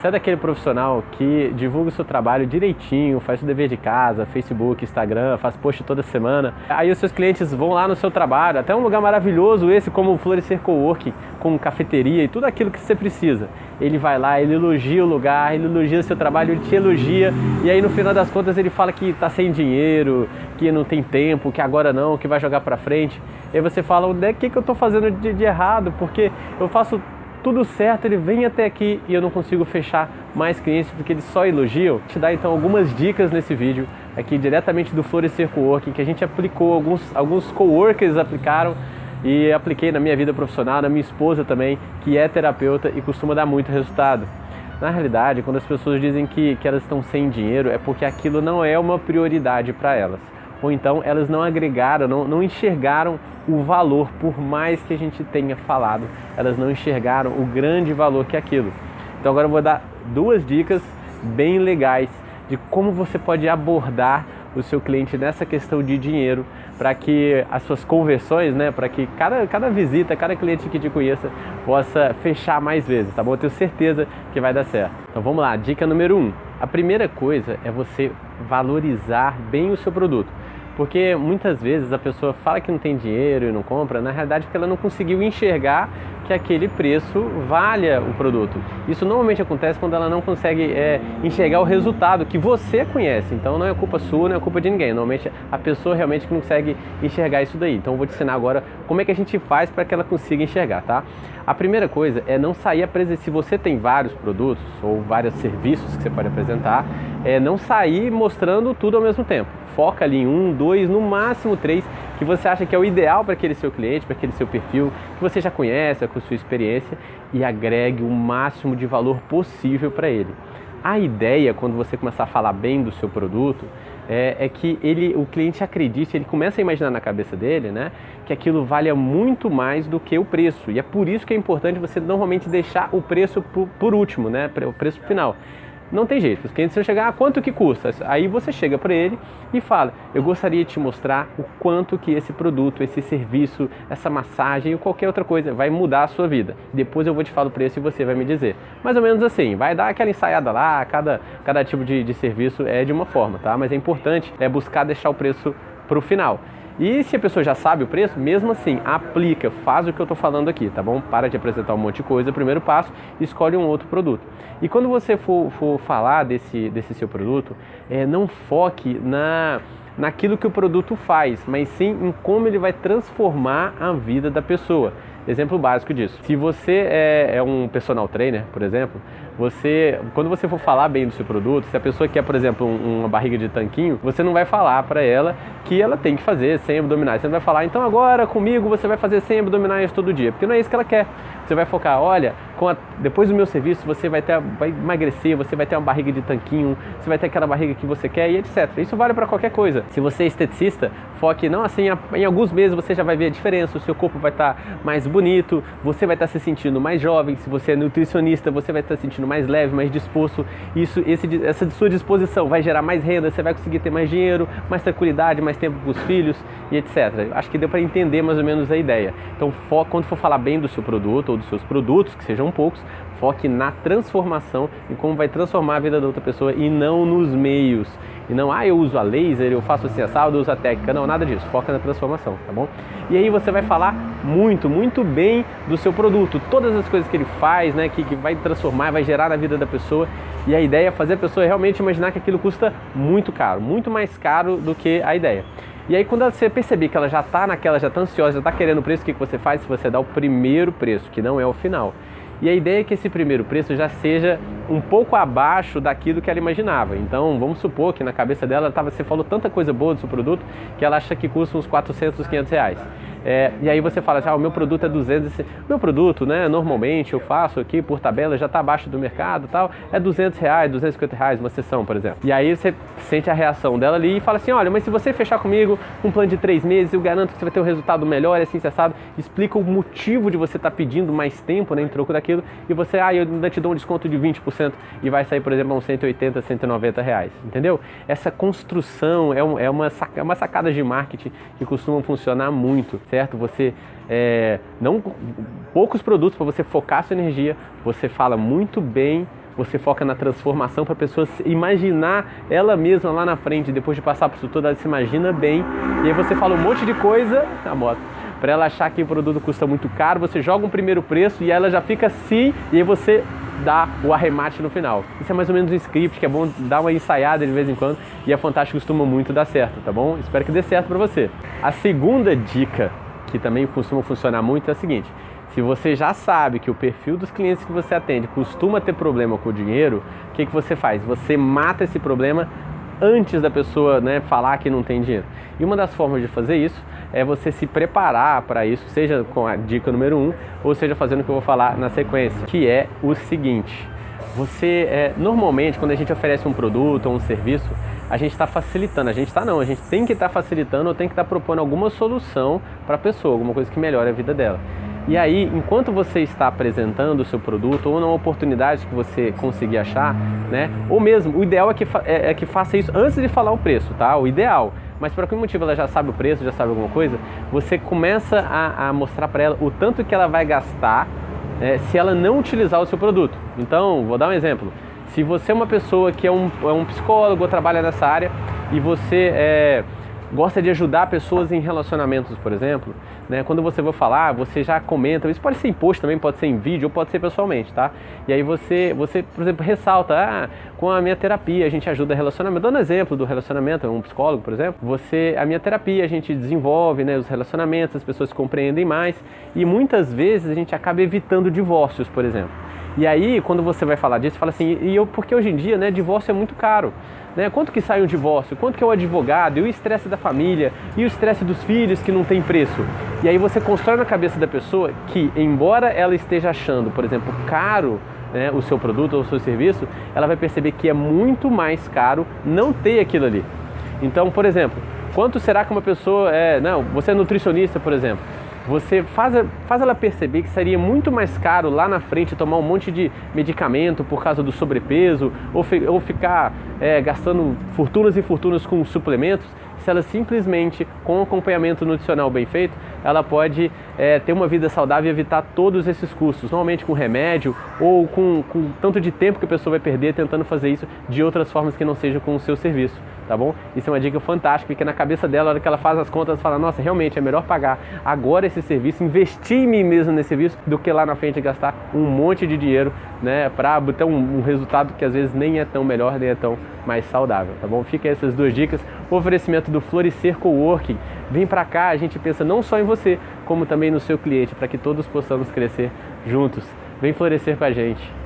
Você é daquele profissional que divulga o seu trabalho direitinho, faz o dever de casa, Facebook, Instagram, faz post toda semana. Aí os seus clientes vão lá no seu trabalho, até um lugar maravilhoso esse como o Florescer Coworking, com cafeteria e tudo aquilo que você precisa. Ele vai lá, ele elogia o lugar, ele elogia o seu trabalho, ele te elogia e aí no final das contas ele fala que tá sem dinheiro, que não tem tempo, que agora não, que vai jogar pra frente. E aí você fala, o que eu tô fazendo de errado? Porque eu faço tudo certo, ele vem até aqui e eu não consigo fechar mais clientes porque eles só elogiam. Vou te dar então algumas dicas nesse vídeo aqui diretamente do Florescer Coworking que a gente aplicou, alguns coworkers aplicaram e apliquei na minha vida profissional, na minha esposa também, que é terapeuta e costuma dar muito resultado. Na realidade, quando as pessoas dizem que elas estão sem dinheiro, é porque aquilo não é uma prioridade para elas. Ou então elas não agregaram, não enxergaram o valor, por mais que a gente tenha falado, elas não enxergaram o grande valor que é aquilo. Então agora eu vou dar duas dicas bem legais de como você pode abordar o seu cliente nessa questão de dinheiro, para que as suas conversões, para que cada visita, cada cliente que te conheça possa fechar mais vezes, tá bom? Eu tenho certeza que vai dar certo. Então vamos lá, dica número 1. A primeira coisa é você valorizar bem o seu produto. Porque muitas vezes a pessoa fala que não tem dinheiro e não compra, na realidade porque ela não conseguiu enxergar que aquele preço valha o produto. Isso normalmente acontece quando ela não consegue enxergar o resultado que você conhece. Então não é culpa sua, não é culpa de ninguém. Normalmente a pessoa realmente que não consegue enxergar isso daí. Então eu vou te ensinar agora como é que a gente faz para que ela consiga enxergar, tá? A primeira coisa é não sair apresentando. Se você tem vários produtos ou vários serviços que você pode apresentar, não sair mostrando tudo ao mesmo tempo. Foca ali em 1, 2, no máximo 3, que você acha que é o ideal para aquele seu cliente, para aquele seu perfil, que você já conhece, com sua experiência, e agregue o máximo de valor possível para ele. A ideia, quando você começar a falar bem do seu produto, é que o cliente acredite, ele começa a imaginar na cabeça dele, que aquilo valha muito mais do que o preço. E é por isso que é importante você normalmente deixar o preço por último, o preço final. Não tem jeito, os clientes vão chegar, quanto que custa? Aí você chega para ele e fala, eu gostaria de te mostrar o quanto que esse produto, esse serviço, essa massagem ou qualquer outra coisa vai mudar a sua vida. Depois eu vou te falar o preço e você vai me dizer. Mais ou menos assim, vai dar aquela ensaiada lá, cada tipo de serviço é de uma forma, tá? Mas é importante buscar deixar o preço para o final. E se a pessoa já sabe o preço, mesmo assim, aplica, faz o que eu estou falando aqui, tá bom? Para de apresentar um monte de coisa, primeiro passo, escolhe um outro produto. E quando você for falar desse seu produto, não foque naquilo que o produto faz, mas sim em como ele vai transformar a vida da pessoa. Exemplo básico disso. Se você é um personal trainer, por exemplo, quando você for falar bem do seu produto, se a pessoa quer, por exemplo, uma barriga de tanquinho, você não vai falar para ela que ela tem que fazer 100 abdominais. Você não vai falar, então agora comigo você vai fazer 100 abdominais todo dia, porque não é isso que ela quer. Você vai focar, olha, depois do meu serviço você vai emagrecer, você vai ter uma barriga de tanquinho, você vai ter aquela barriga que você quer e etc. Isso vale para qualquer coisa. Se você é esteticista, foque não assim, em alguns meses você já vai ver a diferença, o seu corpo vai estar mais bonito, você vai estar se sentindo mais jovem. Se você é nutricionista, você vai estar se sentindo mais leve, mais disposto. Essa sua disposição vai gerar mais renda, você vai conseguir ter mais dinheiro, mais tranquilidade, mais tempo com os filhos e etc. Acho que deu para entender mais ou menos a ideia. Então, quando for falar bem do seu produto ou dos seus produtos, que sejam poucos, foque na transformação e como vai transformar a vida da outra pessoa e não nos meios. E não, eu uso a laser, eu faço assim assado, eu uso a técnica. Não, nada disso. Foca na transformação, tá bom? E aí você vai falar muito, muito bem do seu produto. Todas as coisas que ele faz, que vai transformar, vai gerar na vida da pessoa. E a ideia é fazer a pessoa realmente imaginar que aquilo custa muito caro, muito mais caro do que a ideia. E aí quando você perceber que ela já está ansiosa, já está querendo o preço, o que você faz? Você dá o primeiro preço, que não é o final. E a ideia é que esse primeiro preço já seja um pouco abaixo daquilo que ela imaginava. Então, vamos supor que na cabeça dela você falou tanta coisa boa do seu produto que ela acha que custa uns 400, 500 reais. E aí você fala assim, o meu produto é 200, meu produto, normalmente eu faço aqui por tabela, já está abaixo do mercado e tal, é 200 reais, 250 reais uma sessão, por exemplo. E aí você sente a reação dela ali e fala assim, olha, mas se você fechar comigo um plano de 3 meses, eu garanto que você vai ter um resultado melhor, assim, assado. Explica o motivo de você estar pedindo mais tempo, em troco daquilo, e você, eu ainda te dou um desconto de 20% e vai sair, por exemplo, uns 180, 190 reais, entendeu? Essa construção é uma sacada de marketing que costumam funcionar muito, certo? Você poucos produtos para você focar sua energia, você fala muito bem você foca na transformação para a pessoa imaginar ela mesma lá na frente, depois de passar por isso tudo, ela se imagina bem, e aí você fala um monte de coisa, a moto, para ela achar que o produto custa muito caro, você joga um primeiro preço e ela já fica assim, e aí você dá o arremate no final. Isso é mais ou menos um script que é bom dar uma ensaiada de vez em quando, e a Fantástico costuma muito dar certo, tá bom? Espero que dê certo para você. A segunda dica, que também costuma funcionar muito, é a seguinte: se você já sabe que o perfil dos clientes que você atende costuma ter problema com o dinheiro, o que você faz? Você mata esse problema antes da pessoa, né, falar que não tem dinheiro. E uma das formas de fazer isso é você se preparar para isso, seja com a dica número 1, ou seja fazendo o que eu vou falar na sequência, que é o seguinte: você, normalmente, quando a gente oferece um produto ou um serviço, a gente está facilitando, a gente tem que estar facilitando ou tem que estar propondo alguma solução para a pessoa, alguma coisa que melhore a vida dela. E aí, enquanto você está apresentando o seu produto ou numa oportunidade que você conseguir achar, né? Ou mesmo, o ideal é que faça isso antes de falar o preço, tá? O ideal. Mas por algum motivo ela já sabe o preço, já sabe alguma coisa, você começa a mostrar para ela o tanto que ela vai gastar se ela não utilizar o seu produto. Então, vou dar um exemplo. Se você é uma pessoa que é um psicólogo ou trabalha nessa área e você gosta de ajudar pessoas em relacionamentos, por exemplo, né? Quando você vai falar, você já comenta, isso pode ser em post também, pode ser em vídeo ou pode ser pessoalmente, tá? E aí você, por exemplo, ressalta, com a minha terapia a gente ajuda relacionamento, dando exemplo do relacionamento, um psicólogo, por exemplo, a minha terapia a gente desenvolve, né, os relacionamentos, as pessoas se compreendem mais e muitas vezes a gente acaba evitando divórcios, por exemplo. E aí, quando você vai falar disso, fala assim, porque hoje em dia, né, divórcio é muito caro. Né? Quanto que sai um divórcio? Quanto que é o advogado? E o estresse da família? E o estresse dos filhos que não tem preço? E aí você constrói na cabeça da pessoa que, embora ela esteja achando, por exemplo, caro, né, o seu produto ou o seu serviço, ela vai perceber que é muito mais caro não ter aquilo ali. Então, por exemplo, quanto será que uma pessoa você é nutricionista, por exemplo, você faz ela perceber que seria muito mais caro lá na frente tomar um monte de medicamento por causa do sobrepeso ou ficar gastando fortunas e fortunas com suplementos, se ela simplesmente, com um acompanhamento nutricional bem feito, ela pode ter uma vida saudável e evitar todos esses custos, normalmente com remédio ou com tanto de tempo que a pessoa vai perder tentando fazer isso de outras formas que não seja com o seu serviço, tá bom? Isso é uma dica fantástica, porque na cabeça dela, na hora que ela faz as contas, ela fala, nossa, realmente é melhor pagar agora esse serviço, investir em mim mesmo nesse serviço, do que lá na frente gastar um monte de dinheiro, né, para ter um resultado que às vezes nem é tão melhor, nem é tão mais saudável, tá bom? Fica essas duas dicas. O oferecimento do Florescer Coworking. Vem pra cá, a gente pensa não só em você, como também no seu cliente, para que todos possamos crescer juntos. Vem florescer com a gente.